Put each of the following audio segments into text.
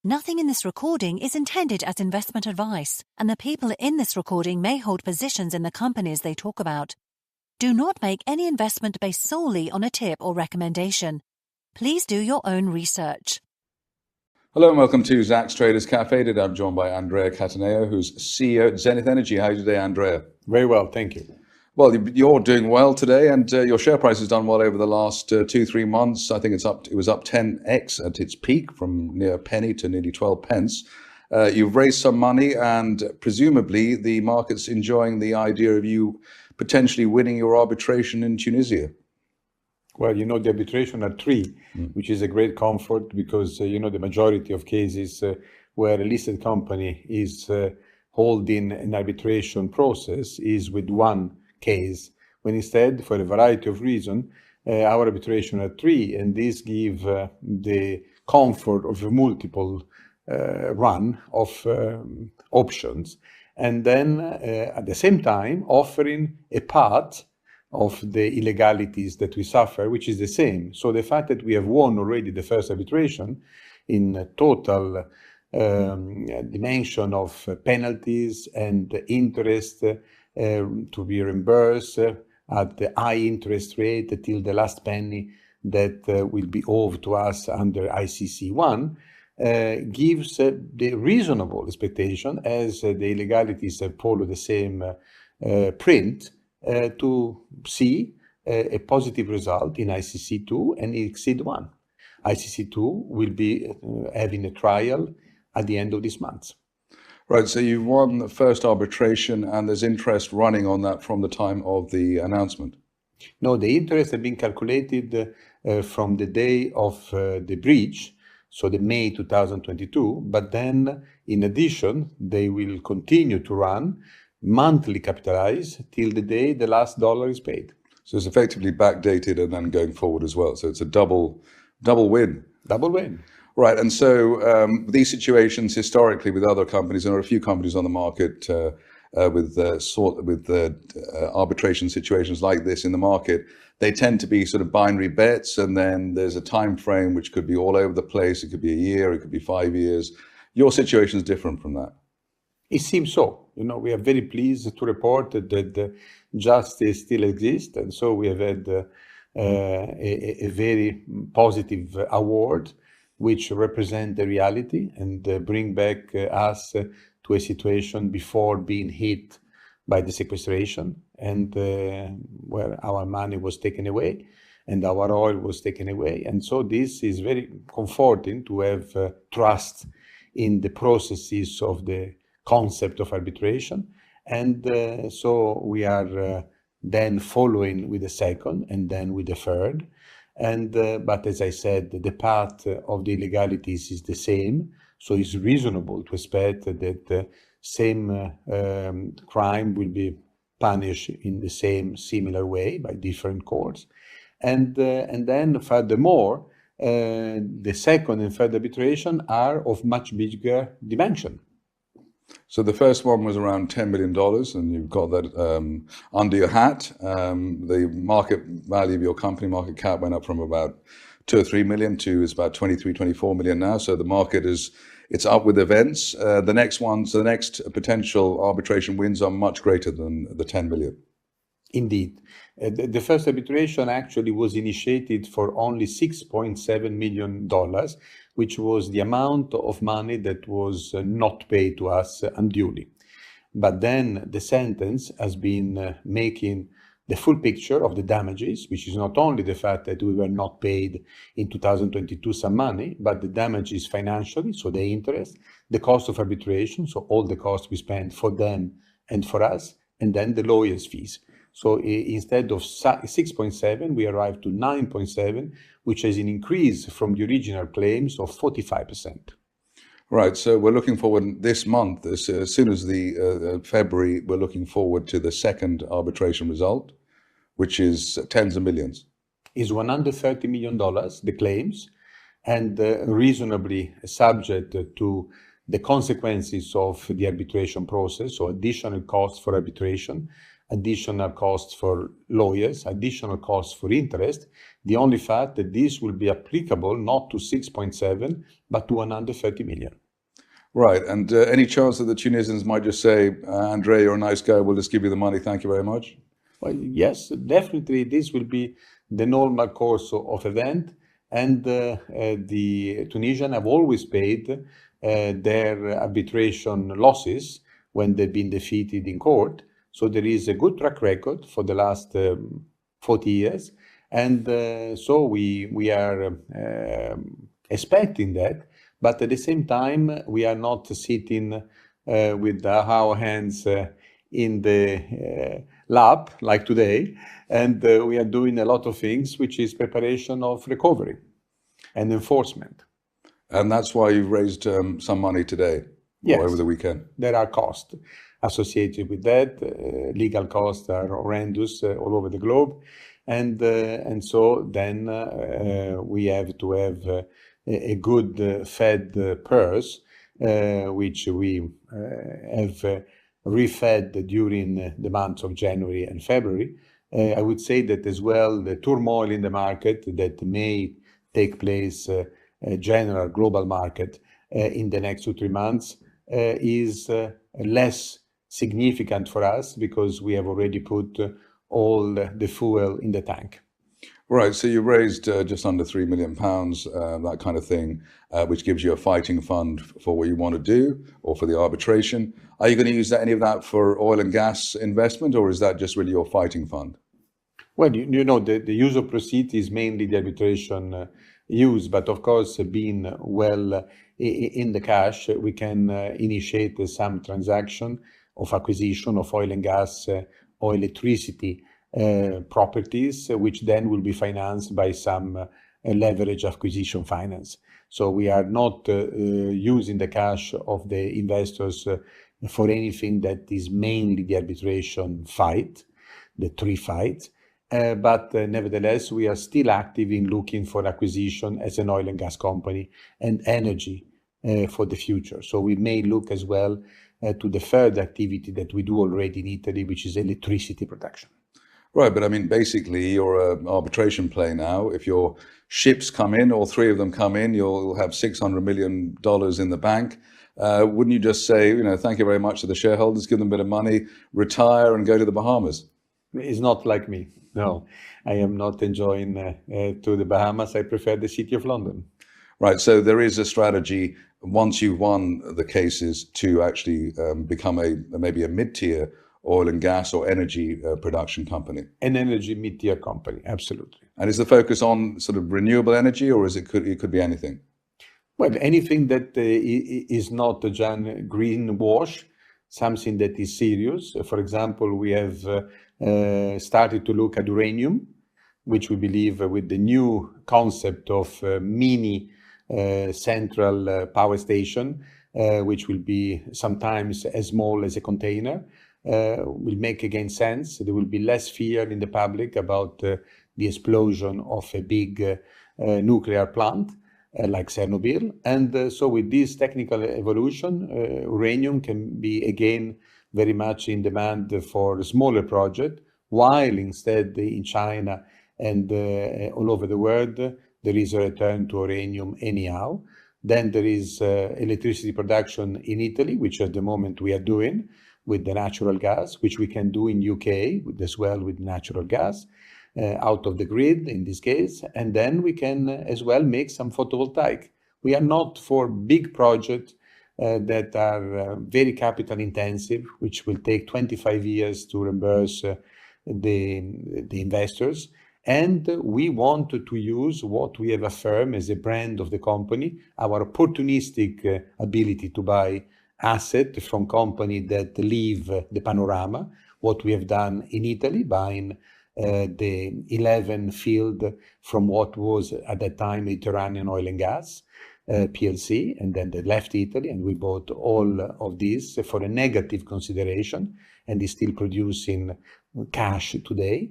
Nothing in this recording is intended as investment advice, and the people in this recording may hold positions in the companies they talk about. Do not make any investment based solely on a tip or recommendation. Please do your own research. Hello and welcome to Zaks Traders Cafe. Today I'm joined by Andrea Cattaneo, who's CEO of Zenith Energy. How are you today, Andrea? Very well, thank you. Well, you're doing well today, and your share price has done well over the last 2-3 months. I think it was up 10x at its peak, from near a penny to nearly 12 pence. You've raised some money, and presumably the market's enjoying the idea of you potentially winning your arbitration in Tunisia. Well, the arbitration are three, which is a great comfort because, the majority of cases where a listed company is holding an arbitration process is with one case, when instead, for a variety of reasons, our arbitration are three, and this give the comfort of a multiple run of options, and then at the same time offering a path of the illegalities that we suffer, which is the same. So the fact that we have won already the first arbitration in total dimension of penalties and interest to be reimbursed at the high interest rate till the last penny that will be owed to us under ICC1 gives the reasonable expectation, as the illegalities follow the same print, to see a positive result in ICC2 and exceed 1. ICC2 will be having a trial at the end of this month. Right, so you've won the first arbitration, and there's interest running on that from the time of the announcement. No, the interest has been calculated from the day of the breach, so the May 2022, but then in addition, they will continue to run monthly capitalized till the day the last dollar is paid. So it's effectively backdated and then going forward as well. So it's a double win. Double win. Right, and so these situations historically with other companies, and there are a few companies on the market with arbitration situations like this in the market, they tend to be sort of binary bets, and then there's a time frame which could be all over the place. It could be a year, it could be 5 years. Your situation is different from that. It seems so. We are very pleased to report that justice still exists, and so we have had a very positive award, which represent the reality and bring back us to a situation before being hit by the sequestration, and where our money was taken away and our oil was taken away. And so this is very comforting to have trust in the processes of the concept of arbitration. And so we are then following with the second and then with the third. And but as I said, the path of the illegalities is the same, so it's reasonable to expect that the same crime will be punished in the same similar way by different courts. And then furthermore, the second and third arbitration are of much bigger dimension. So the first one was around $10 million, and you've got that under your hat. The market value of your company, market cap, went up from about 2 or 3 million to is about 23, 24 million now. So the market it's up with events. The next potential arbitration wins are much greater than the 10 million. Indeed. The first arbitration actually was initiated for only $6.7 million, which was the amount of money that was not paid to us unduly. But then the sentence has been making the full picture of the damages, which is not only the fact that we were not paid in 2022 some money, but the damages financially, so the interest, the cost of arbitration, so all the costs we spent for them and for us, and then the lawyers' fees. So instead of 6.7, we arrived to 9.7, which is an increase from the original claims of 45%. Right, so we're looking forward this month, as soon as the February, we're looking forward to the second arbitration result, which is tens of millions. Is $130 million, the claims, and reasonably subject to the consequences of the arbitration process, so additional costs for arbitration, additional costs for lawyers, additional costs for interest. The only fact that this will be applicable not to 6.7, but to 130 million. Right. And any chance that the Tunisians might just say, Andrea, you're a nice guy, we'll just give you the money, thank you very much? Well, yes, definitely this will be the normal course of event. And the Tunisians have always paid their arbitration losses when they've been defeated in court. So there is a good track record for the last 40 years. And so we are expecting that. But at the same time, we are not sitting with our hands in the lab like today. And we are doing a lot of things, which is preparation of recovery and enforcement. And that's why you've raised some money today, yes, or over the weekend. There are costs associated with that. Legal costs are horrendous all over the globe. And so then we have to have a good fed purse, which we have refed during the months of January and February. I would say that as well, the turmoil in the market that may take place, general global market, in the next 2-3 months is less significant for us because we have already put all the fuel in the tank. Right, so you raised just under £3 million, that kind of thing, which gives you a fighting fund for what you want to do or for the arbitration. Are you going to use any of that for oil and gas investment, or is that just really your fighting fund? Well, you know, the use of proceeds is mainly the arbitration use, but of course, being well in the cash, we can initiate some transaction of acquisition of oil and gas or electricity properties, which then will be financed by some leverage acquisition finance. So we are not using the cash of the investors for anything that is mainly the arbitration fight, the 3 fights. But nevertheless, we are still active in looking for acquisition as an oil and gas company and energy for the future. So we may look as well to the third activity that we do already in Italy, which is electricity production. Right, but I mean, basically, you're an arbitration play now. If your ships come in, all 3 of them come in, you'll have $600 million in the bank. Wouldn't you just say, you know, thank you very much to the shareholders, give them a bit of money, retire and go to the Bahamas? It's not like me. No, I am not enjoying to the Bahamas. I prefer the city of London. Right, so there is a strategy once you've won the cases to actually become maybe a mid-tier oil and gas or energy production company. An energy mid-tier company, absolutely. And is the focus on sort of renewable energy, or is it could be anything? Well, anything that is not a greenwash, something that is serious. For example, we have started to look at uranium, which we believe with the new concept of mini central power station, which will be sometimes as small as a container, will make again sense. There will be less fear in the public about the explosion of a big nuclear plant like Chernobyl. And so with this technical evolution, uranium can be again very much in demand for smaller projects, while instead in China and all over the world, there is a return to uranium anyhow. Then there is electricity production in Italy, which at the moment we are doing with the natural gas, which we can do in UK as well with natural gas, out of the grid in this case. And then we can as well make some photovoltaic. We are not for big projects that are very capital intensive, which will take 25 years to reimburse the investors. And we want to use what we have affirmed as a brand of the company, our opportunistic ability to buy asset from companies that leave the panorama, what we have done in Italy, buying the 11 field from what was at that time Mediterranean Oil and Gas PLC, and then they left Italy, and we bought all of this for a negative consideration, and is still producing cash today,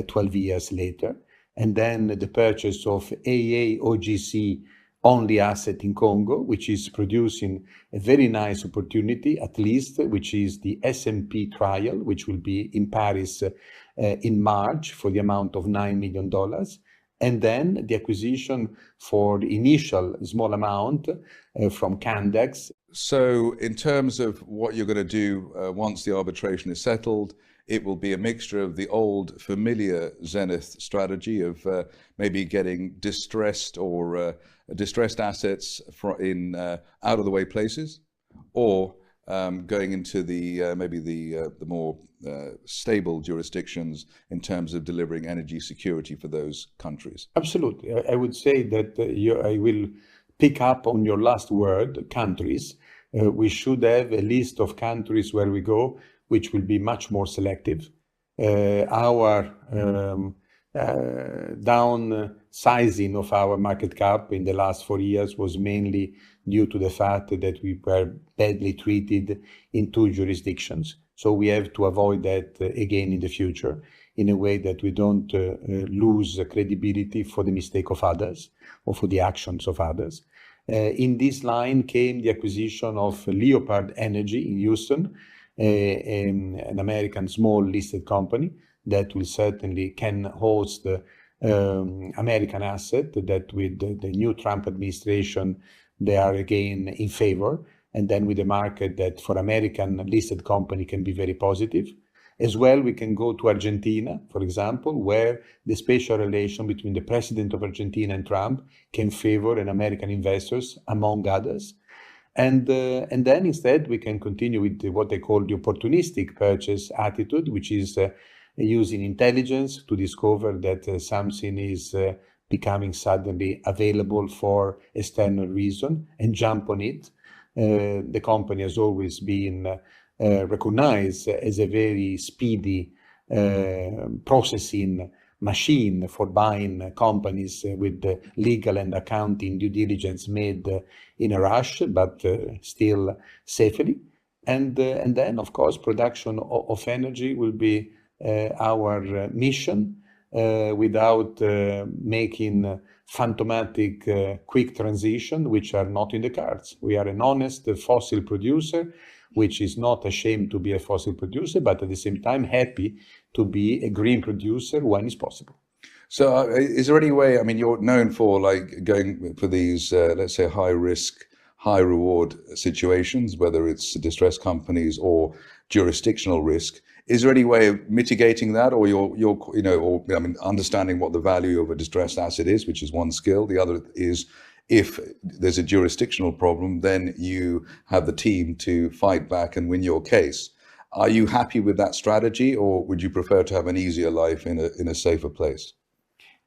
12 years later. And then the purchase of AA OGC only asset in Congo, which is producing a very nice opportunity, at least, which is the SMP trial, which will be in Paris in March for the amount of $9 million. And then the acquisition for the initial small amount from Candex. So in terms of what you're going to do once the arbitration is settled, it will be a mixture of the old familiar Zenith strategy of maybe getting distressed or distressed assets in out of the way places, or going into the maybe the more stable jurisdictions in terms of delivering energy security for those countries. Absolutely, I would say that I will pick up on your last word, countries. We should have a list of countries where we go, which will be much more selective. Our downsizing of our market cap in the last 4 years was mainly due to the fact that we were badly treated in 2 jurisdictions. So we have to avoid that again in the future, in a way that we don't lose credibility for the mistake of others or for the actions of others. In this line came the acquisition of Leopard Energy in Houston, an American small listed company that will certainly can host American asset that with the new Trump administration, they are again in favor. And then with a market that for American listed company can be very positive. As well, we can go to Argentina, for example, where the special relation between the president of Argentina and Trump can favor an American investors, among others. And then instead, we can continue with what they call the opportunistic purchase attitude, which is using intelligence to discover that something is becoming suddenly available for external reason and jump on it. The company has always been recognized as a very speedy processing machine for buying companies with legal and accounting due diligence made in a rush, but still safely. And then, of course, production of energy will be our mission without making phantomatic quick transition, which are not in the cards. We are an honest fossil producer, which is not ashamed to be a fossil producer, but at the same time happy to be a green producer when it's possible. So is there any way, I mean, you're known for like going for these, let's say, high risk, high reward situations, whether it's distressed companies or jurisdictional risk. Is there any way of mitigating that, or understanding what the value of a distressed asset is, which is one skill. The other is if there's a jurisdictional problem, then you have the team to fight back and win your case. Are you happy with that strategy, or would you prefer to have an easier life in a safer place?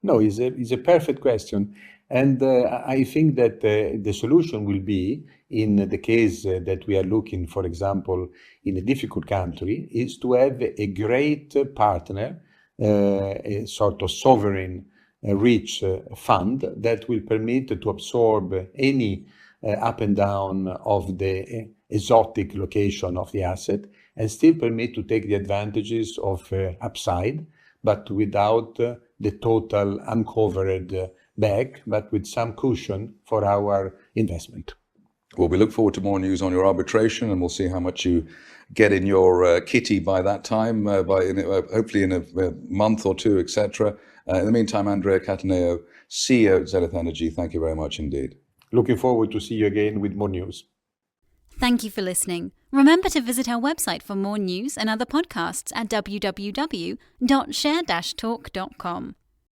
No, it's a perfect question. And I think that the solution will be, in the case that we are looking, for example, in a difficult country, is to have a great partner, a sort of sovereign rich fund that will permit to absorb any up and down of the exotic location of the asset and still permit to take the advantages of upside, but without the total uncovered bag, but with some cushion for our investment. Well, we look forward to more news on your arbitration, and we'll see how much you get in your kitty by that time, hopefully in a month or two, etc. In the meantime, Andrea Cattaneo, CEO of Zenith Energy, thank you very much indeed. Looking forward to see you again with more news. Thank you for listening. Remember to visit our website for more news and other podcasts at www.share-talk.com.